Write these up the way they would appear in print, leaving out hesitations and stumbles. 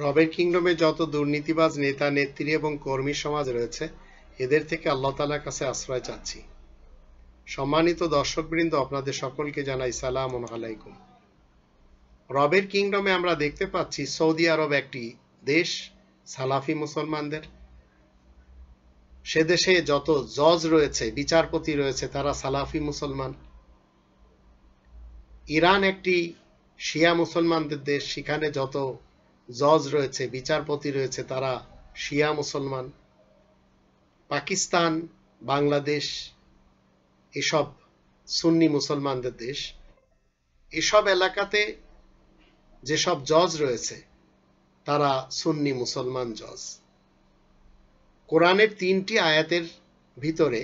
রবের কিংডমে যত দুর্নীতিবাজ নেতা নেত্রী এবং কর্মী সমাজ রয়েছে এদের থেকে আল্লাহ তাআলার কাছে আশ্রয় চাচ্ছি। সম্মানিত দর্শকবৃন্দ, আপনাদের সকলকে জানাই সালাম আলাইকুম। রবের কিংডমে আমরা দেখতে পাচ্ছি সৌদি আরব একটি দেশ সালাফি মুসলমানদের। সে দেশে যত জজ রয়েছে, বিচারপতি রয়েছে, তারা সালাফি মুসলমান। ইরান একটি শিয়া মুসলমানদের দেশ, সেখানে যত জজ রয়েছে, বিচারপতি রয়েছে, তারা শিয়া মুসলমান। পাকিস্তান, বাংলাদেশ এসব সুন্নি মুসলমানদের দেশ। এসব এলাকাতে যেসব জজ রয়েছে তারা সুন্নি মুসলমান জজ। কোরআনের ৩টি আয়াতের ভিতরে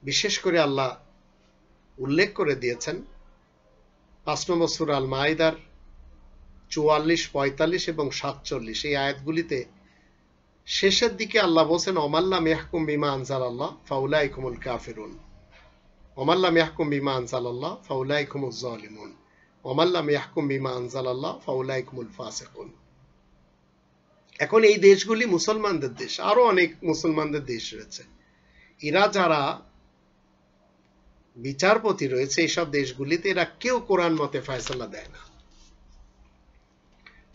বিশেষ করে আল্লাহ উল্লেখ করে দিয়েছেন ৫ নম্বর সূরা আল মাইদার ৪৪, ৪৫ এবং ৪৭ এই আয়াতগুলিতে শেষের দিকে আল্লাহ বলছেন ওমাল্লাম ইয়াহকুম বিমা আনজালাল্লাহ ফাউলাইকুমুল কাফিরুন, ওমাল্লাম ইয়াহকুম বিমা আনজালাল্লাহ ফাউলাইকুমুজ জালিমুন, ওমাল্লাম ইয়াহকুম বিমা আনজালাল্লাহ ফাউলাইকুমুল ফাসিকুন। এখন এই দেশগুলি মুসলমানদের দেশ, আরো অনেক মুসলমানদের দেশ রয়েছে। এরা যারা বিচারপতি রয়েছে এইসব দেশগুলিতে, এরা কেউ কোরআন মতে ফয়সালা দেয় না।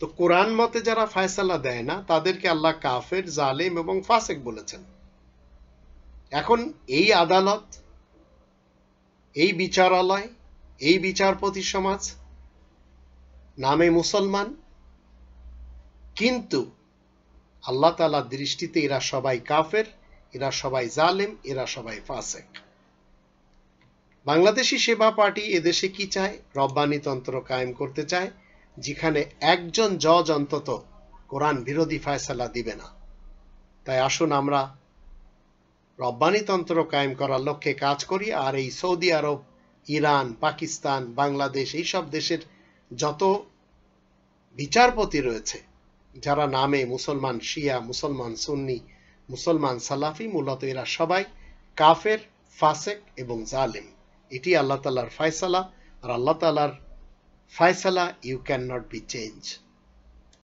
তো কোরআন মতে যারা ফয়সালা দেয় না তাদেরকে আল্লাহ কাফের, জালেম এবং ফাসেক বলেছেন। এখন এই আদালত, এই বিচারালয়, এই বিচারপতি সমাজ নামে মুসলমান, কিন্তু আল্লাহ তাআলার দৃষ্টিতে এরা সবাই কাফের, এরা সবাই জালেম, এরা সবাই ফাসেক। বাংলাদেশি সেবা পার্টি এদেশে কি চায়? রব্বানিতন্ত্র কায়েম করতে চায়, যেখানে একজন জজ অন্তত কোরআন বিরোধী ফয়সালা দিবে না। তাই আসুন আমরা রব্বানিতন্ত্র কায়েম করার লক্ষ্যে কাজ করি। আর এই সৌদি আরব, ইরান, পাকিস্তান, বাংলাদেশ এইসব দেশের যত বিচারপতি রয়েছে যারা নামে মুসলমান শিয়া, মুসলমান সুন্নি, মুসলমান সালাফি, মূলত এরা সবাই কাফের, ফাসেক এবং জালিম। এটি আল্লাহ তাআলার ফয়সালা, আর আল্লাহ তাআলার ফয়সালা you can not be change.